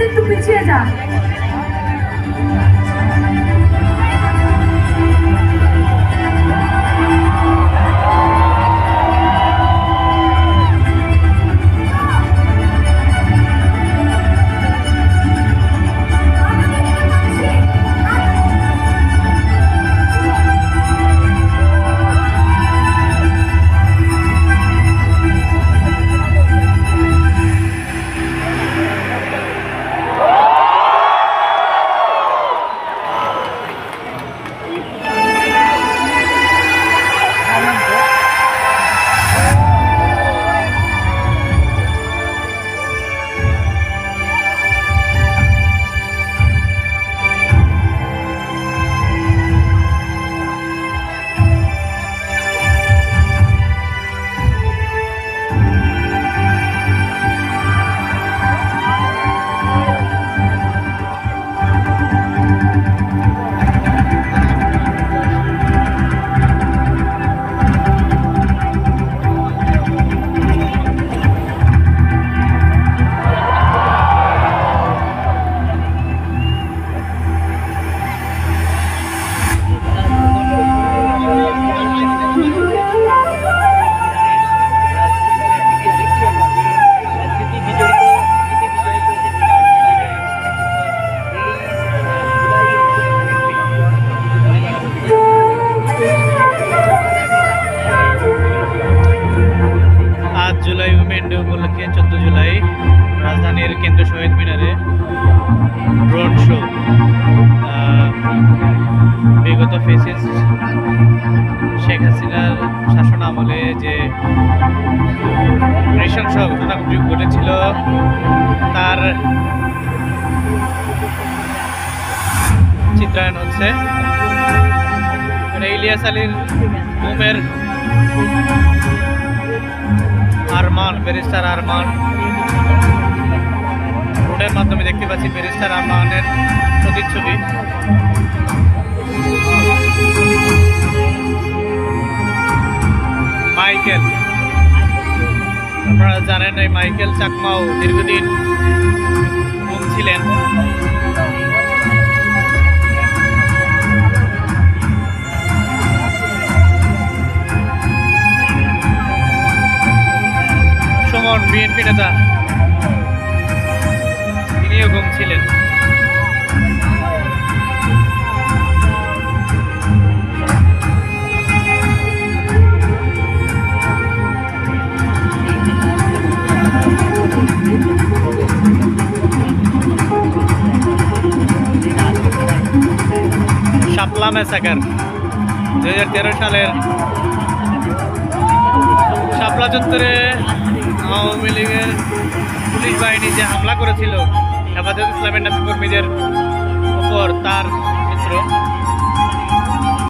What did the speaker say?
একটু পিছিয়ে যান। জুলাই উইমেন ডে উপলক্ষে 14 জুলাই রাজধানীর কেন্দ্র শহীদ মিনারে ড্রোন শো। বিগত ফেসিস্ট শেখ হাসিনার শাসন আমলে যে নৃশংস ঘটনা ঘটেছিল তার চিত্রায়ন হচ্ছে। ইলিয়াস আলীর মুমের আরমান, ব্যারিস্টার আরমান, রোডের মাধ্যমে দেখতে পাচ্ছি ব্যারিস্টার আরমানের প্রতিচ্ছবি। মাইকেল, আপনারা জানেন এই মাইকেল চাকমাও দীর্ঘদিন গুম ছিলেন। সুমন বিএনপি নেতা, তিনিও গুম ছিলেন। শাপলা ম্যাসাকার 2013 সালের শাপলা চত্বরে আওয়ামী লীগের পুলিশ বাহিনী যে হামলা করেছিল হেফাজত ইসলামের নেতাকর্মীদের উপর, তার চিত্র।